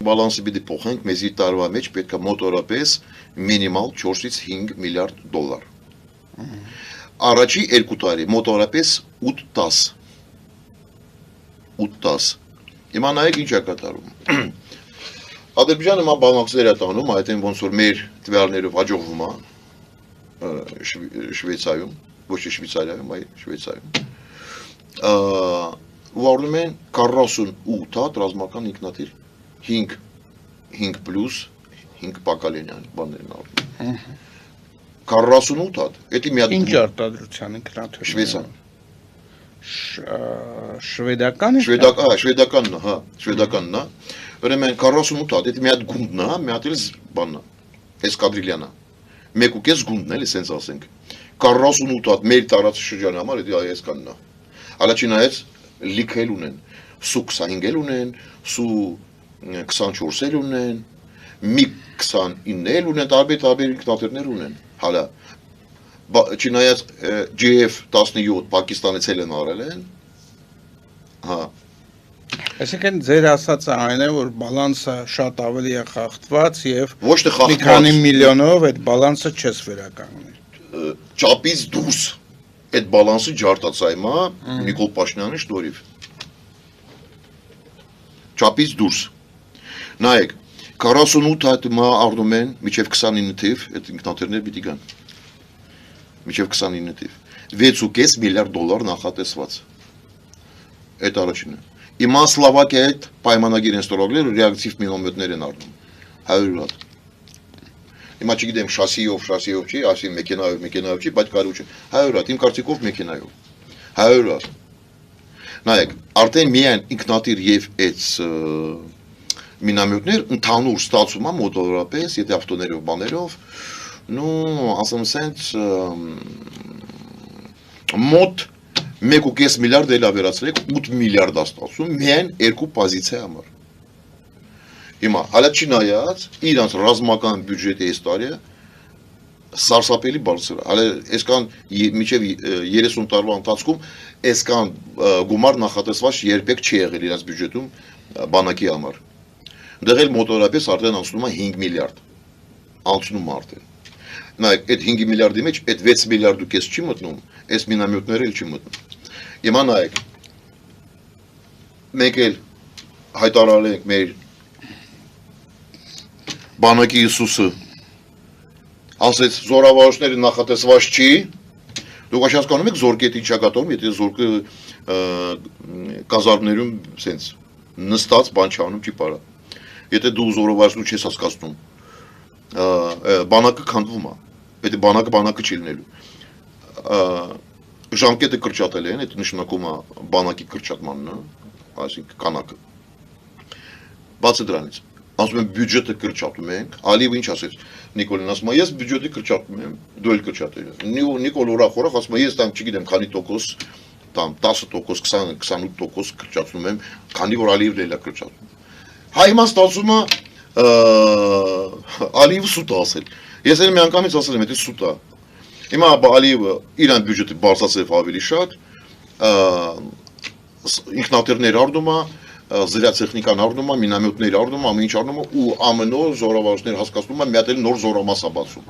Բալանսը պիտի փոխենք, մեզի տարվա մեջ պետք է մոտորապես մինիմալ 4-ից 5 միլիարդ դոլար։ Առաջի 2 տարի մոտորապես 8-10։ 8-10։ Հիմա նայեք ինչ է կատարում։ Ադրբեջանը մա բանակցներ է տանում, այդ են ոնց որ մեր տվյալներով հաջողվում է Շվեյցարիայում, ոչ թե Շվեյցարիայում, այլ Շվեյցարիայում։ Ուղարկում են 48 հատ ռազմական ինքնաթիռ 5 պլյուս 5 Պակալենյան բաներն առնում։ 48 հատ, դա մի հատ ինչ արտադրության ինքնաթիռ։ Շվեյցարիան։ Շվեդական։ Շվեդականն է, հա, շվեդականն է։ Ուրեմն 48 հատ, դա մի հատ գունդն է, մի հատ էլ բանն է, էսկադրիլյան է։ 1.5 գունդն է, ասենց ասենք։ 48 հատ մեր տարածաշրջանի համար դա այսքանն է։ Հալա չնայած լիքել ունեն, սու 25 էլ ունեն, սու 24 էլ ունեն, մի 29 էլ ունեն, տարբեր ինքնաթիռներ ունեն։ Հալա չնայած JF-17 Պակիստանից էլ են արել են։ Հա։ Այսինքն ձեր ասածը այն է, որ բալանսը շատ ավելի է խախտված եւ ոչ թե խախտված, մի քանի միլիոնով այդ բալանսը չես վերականգնի։ Չափից դուրս այդ բալանսը ջարդած է հիմա Նիկոլ Փաշինյանի շնորհիվ։ Չափից դուրս։ Նայեք, 48 հատ հիմա առնում են մինչև 29 թիվ, այդ ինքնաթիռներ պիտի գան։ Մինչև 29 թիվ։ 6.5 միլիարդ դոլար նախատեսված։ Այդ առաջինը։ Հիմա Սլովակիայի հետ պայմանագիր են ստորագրել, ռեակտիվ մինոմետներ են առնում 100 հատ։ Հիմա չգիտեմ շասիով չի, ասի մեքենայով չի, բայց կարու չէ 100 հատ, իմ կարծիքով մեքենայով 100 հատ։ Նայեք, արդեն միայն ինքնաթիռ եւ այդ մինոմետներ ընդհանուր ստացումը մոտորապես, եթե ավտոներով, բաներով, ասեմ սենց մոտ 1.5 միլիարդ էլ ավերացրեք 8 միլիարդ աստացում միայն երկու պոզիցիա համար։ Հիմա հալա չնայած իրանց ռազմական բյուջետի այս տարի սարսափելի բարձր է։ Հալա այսքան մինչև 30 տարվա ընթացքում այսքան գումար նախատեսված երբեք չի եղել իրանց բյուջետում բանակի համար։ Դեռ էլ մոտորապես արդեն անցնում է 5 միլիարդ։ Անցնում արդեն։ Նայեք, այդ 5 միլիարդի մեջ այդ 6 միլիարդ ու կես չի մտնում, այս մինոմետները էլ չի մտնում։ Հիմա նայեք, մենք էլ հայտարարել ենք մեր բանակի Հիսուսը, ասեց զորավարությունները նախատեսված չի, դուք հասկանում եք զորքերի ճակատում, եթե զորքը կազարմներում սենց նստած բան չանում չի պարա։ Եթե դու զորավարություն չես հասկացնում, բանակը քանդվում է, եթե բանակը չի լինելու։ Ժամկետը կրճատել են, այդ նշանակում է բանակի կրճատմանն է, այսինքն կանակը։ Բացի դրանից, ասում են բյուջետը կրճատում ենք, Ալիևը ինչ ասեց, Նիկոլին ասում է, ես բյուջետը կրճատում եմ, դու էլ կրճատել ես։ Նիկոլ ուրախ ասում է, ես տամ չգիտեմ քանի տոկոս, տամ 10%, 20-28% կրճատում եմ, քանի որ Ալիևն էլ է կրճատում։ Հայ հիմա ստացվում է Ալիևը սուտ է ասել։ Ես էլ մի անգամից ասել եմ, դա սուտ է։ Հիմա Ալիևը իրան բյուջետը բարձրացրել ավելի շատ, ինքնաթիռներ առնում է, զրահտեխնիկան առնում է, մինոմետներ առնում է, ամեն ինչ առնում է ու ամեն օր զորավարություններ հասկացնում է, մի հատ էլ նոր զորամաս է բացում։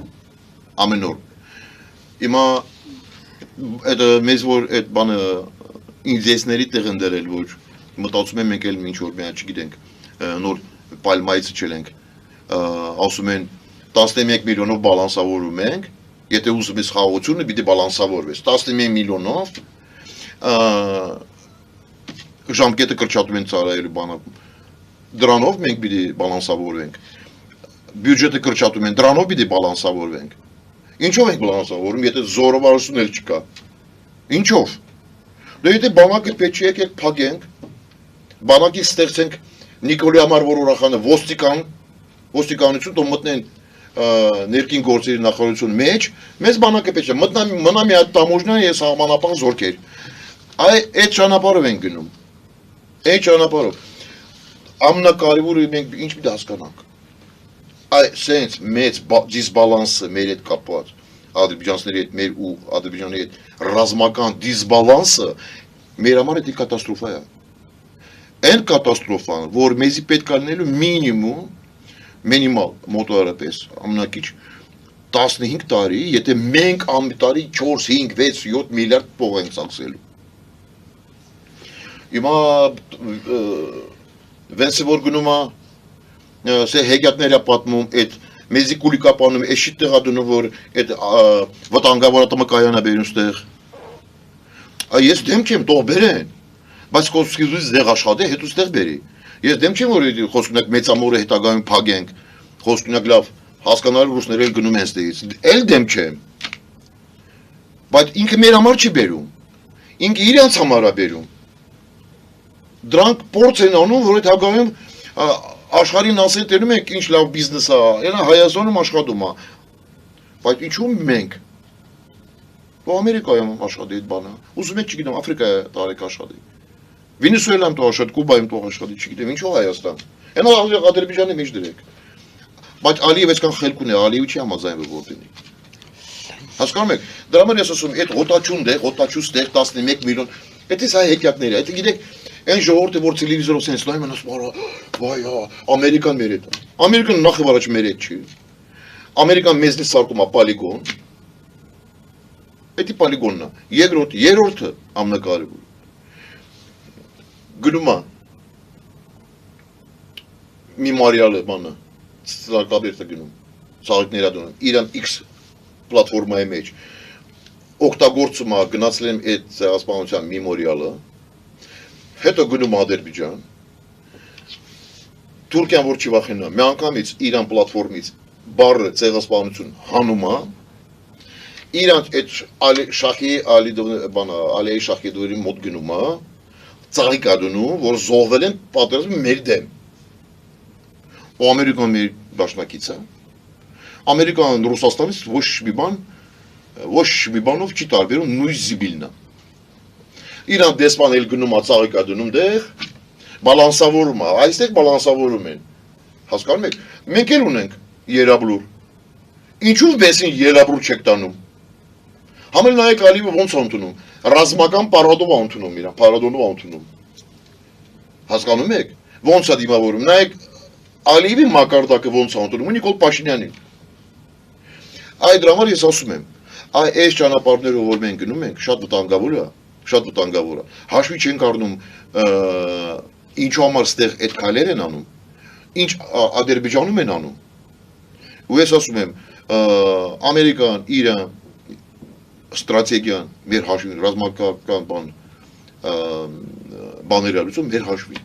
Ամեն օր։ Հիմա այդ մեզ որ այդ բանը ինձեսների տեղ են դրել, որ մտածում եմ մենք էլ ինչ որ միայն չգիտենք, նոր պալմայից չելենք, ասում են 11 միլիոնով բալանսավորում ենք, եթե ուզում ես խաղաղությունը, պիտի բալանսավորվես 11 միլիոնով ժամկետը կրճատում են ծառայելու բանակում։ Դրանով մենք պիտի բալանսավորվենք։ Բյուջետը կրճատում են, դրանով պիտի բալանսավորվենք։ Ինչով ենք բալանսավորում, եթե զորավարություն էլ չկա։ Ինչով։ Դե եթե բանակը պետք չի եկեք փակենք, բանակի ստեղծենք Նիկոլի համար որ ուրախանը ոստիկանություն դու մտնեն ներքին գործերի նախարարություն մեջ, մեզ բանակը պետք է մնա մի հատ տամոժնա եւ սահմանապահ զորքեր։ Այդ ճանապարհով են գնում։ Այդ ճանապարհով ամենակարևորը մենք ինչ պիտի հասկանանք։ Սենց մեծ դիսբալանսը մեր հետ կապված ադրբեջանցիների հետ մեր ու ադրբեջանի հետ ռազմական դիսբալանսը մեր համար դա կատաստրոֆա է։ Այն կատաստրոֆան, որ մեզի պետք է լինելու մինիմալ մոտորապես ամնակիչ 15 տարի, եթե մենք ամեն տարի 4, 5, 6, 7 միլիարդ փող ենք ծախսելու։ Հիմա վենսը որ գնում է, սե հեգյատները պատմում, այդ մեզի կուլիկապանում, էշի տեղա դնում, որ այդ վտանգավոր ատամակայանա բերում ստեղ։ Ես դեմ չեմ, թող բերեն, բայց խոսքիզույց դեղ աշխատե, հետո ստեղ բերի։ Ես դեմ չեմ, որ խոսքնակ մեծամորը հետագայում փագենք, խոսքնակ լավ հասկանալու ռուսները էլ գնում են ստեղից, էլ դեմ չեմ, բայց ինքը մեր համար չի բերում, ինքը իրանց համար է բերում, դրանք փորձ են անում, որ հետագայում աշխարհին ասեն տենում ենք ինչ լավ բիզնես է, այնա Հայաստանում աշխատում է, բայց ինչու մենք, ու Ամերիկայում աշխատի այդ բանը, ուզում եք չգիտեմ, Աֆրիկայա տարեք աշխատի, Վենեսուելայում թող աշխատի, Կուբայում թող աշխատի, չգիտեմ, ինչու Հայաստան, այնա Ադրբեջանի մեջ դրեք, բայց Ալիև այսքան խելք ունի, Ալիևը չի համաձայնվել որ դինի։ Հասկանում եք, դրա համար ես ասում, այդ հոտաչուս տեղ 11 միլիոն, այդ էս հայ հեքիաթները, այդ գիտեք, այն ժողովուրդը որ տելևիզորով սենց նայում են ասում, վայ, Ամերիկան մեր հետ է։ Ամերիկան նախ եւ առաջ մեր հետ չի։ Ամերիկան մեզնից սարքում է պոլիգոն։ Դա պոլիգոնն է։ Երրորդը ամենակարևորը։ Գնում է մի մարիալը բանը Սարկաբերտը գնում, սաղիկները դնում, իրան X պլատվորմայի մեջ, օգտագործում է, գնացել եմ այդ ցեղասպանության մեմորիալը, հետո գնում Ադրբեջան, Թուրքիան որ չի վախենա, մի անգամից իրան պլատվորմից բառը ցեղասպանություն հանում է, իրանց այդ Ալիեի Շախիդովի մոտ գնում է, ծաղիկ է դնում, որ զոհվել են պատերազմի մեր դեմ։ Ու Ամերիկան մեր դաշնակից է, Ամերիկան Ռուսաստանից ոչ մի բանով չի տարբերում, նույն զիբիլն է։ Իրան դեսպան էլ գնում է ծաղիկ է դնում դեղ, բալանսավորում է, այստեղ բալանսավորում են, հասկանում եք, մենք էլ ունենք երաբլուր, ինչու բեսին երաբլուր չեք տանում, համել նայեք Ալիևը ոնց է ընդունում, ռազմական պարադով է ընդունում իրան, պարադոնով է ընդունում, հասկանում եք, ոնց է դիմավորում, նայեք Ալիևի մակարդակը ոնց է ընդունում, Նիկոլ Փաշինյանին։ Այդ դրա համար ես ասում եմ, այս ճանապարհներով որ մենք գնում ենք, շատ վտանգավոր է, հաշվի չենք առնում, ինչու համար ստեղ այդ քայլեր են անում, ինչ Ադրբեջանում են անում։ Ու ես ասում եմ, Ամերիկան, Իրան, ստրատեգիան, մեր հաշվին, ռազմական բաներ ալուծում, մեր հաշվին։